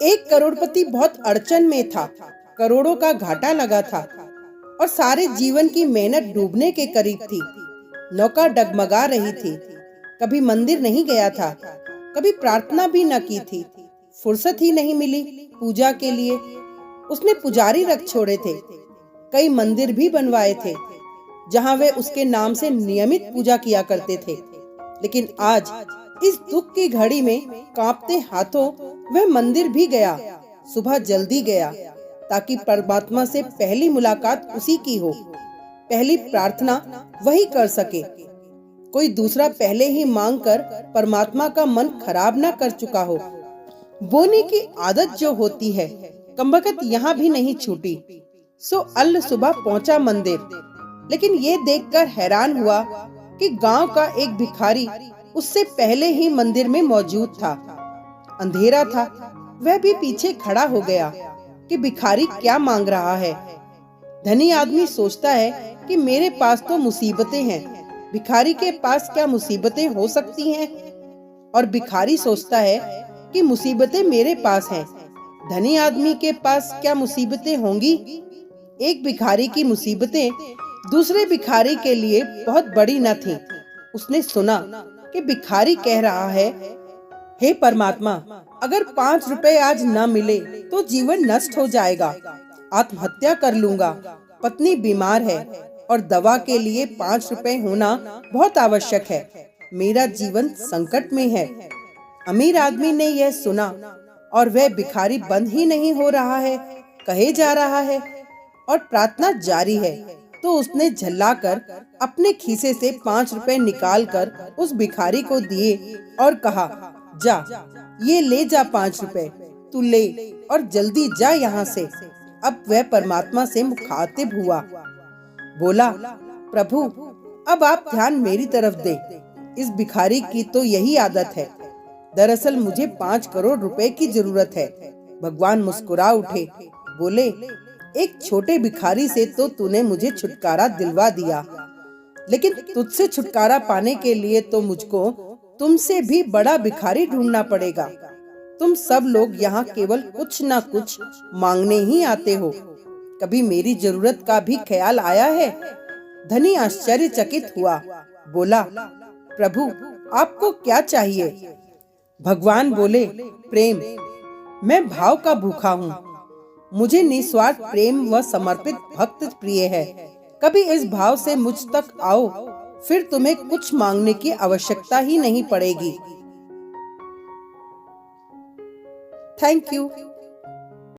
एक करोड़पति बहुत अड़चन में था। करोड़ों का घाटा लगा था और सारे जीवन की मेहनत डूबने के करीब थी। नौका डगमगा रही थी। कभी मंदिर नहीं गया था, कभी प्रार्थना भी न की थी। फुर्सत ही नहीं मिली पूजा के लिए। उसने पुजारी रख छोड़े थे, कई मंदिर भी बनवाए थे जहां वे उसके नाम से नियमित पूजा किया करते थे। लेकिन आज इस दुख की घड़ी में कांपते हाथों वह मंदिर भी गया। सुबह जल्दी गया ताकि परमात्मा से पहली मुलाकात उसी की हो, पहली प्रार्थना वही कर सके। कोई दूसरा पहले ही मांग कर परमात्मा का मन खराब ना कर चुका हो। बोने की आदत जो होती है, कमबख्त यहाँ भी नहीं छूटी। सो अल सुबह पहुंचा मंदिर, लेकिन ये देखकर हैरान हुआ कि गांव का एक भिखारी उससे पहले ही मंदिर में मौजूद था। अंधेरा था, वह भी पीछे खड़ा हो गया कि भिखारी क्या मांग रहा है। धनी आदमी सोचता है कि मेरे पास तो मुसीबतें हैं, भिखारी के पास क्या मुसीबतें हो सकती हैं? और भिखारी सोचता है कि मुसीबतें मेरे पास हैं, धनी आदमी के पास क्या मुसीबतें होंगी? एक भिखारी की मुसीबतें दूसरे भिखारी के लिए बहुत बड़ी न थीं। उसने सुना कि भिखारी कह रहा है, हे परमात्मा, अगर 5 रुपए आज न मिले तो जीवन नष्ट हो जाएगा, आत्महत्या कर लूंगा। पत्नी बीमार है और दवा के लिए 5 रुपए होना बहुत आवश्यक है। मेरा जीवन संकट में है। अमीर आदमी ने यह सुना और वह भिखारी बंद ही नहीं हो रहा है, कहे जा रहा है और प्रार्थना जारी है। तो उसने झल्लाकर अपने खीसे से 5 रुपए निकालकर उस भिखारी को दिए और कहा, जा ये ले जा 5 रुपए, तू ले और जल्दी जा यहाँ से। अब वह परमात्मा से मुखातिब हुआ, बोला, प्रभु अब आप ध्यान मेरी तरफ दे। इस भिखारी की तो यही आदत है। दरअसल मुझे 5 करोड़ रुपए की जरूरत है। भगवान मुस्कुरा उठे, बोले, एक छोटे भिखारी से तो तूने मुझे छुटकारा दिलवा दिया, लेकिन तुझसे छुटकारा पाने के लिए तो मुझको तुमसे भी बड़ा भिखारी ढूंढना पड़ेगा। तुम सब लोग यहाँ केवल कुछ ना कुछ मांगने ही आते हो, कभी मेरी जरूरत का भी ख्याल आया है? धनी आश्चर्यचकित हुआ, बोला, प्रभु आपको क्या चाहिए? भगवान बोले, प्रेम। मैं भाव का भूखा हूँ, मुझे निस्वार्थ प्रेम व समर्पित भक्त प्रिय है। कभी इस भाव से मुझ तक आओ, फिर तुम्हें कुछ मांगने की आवश्यकता ही नहीं पड़ेगी। Thank you.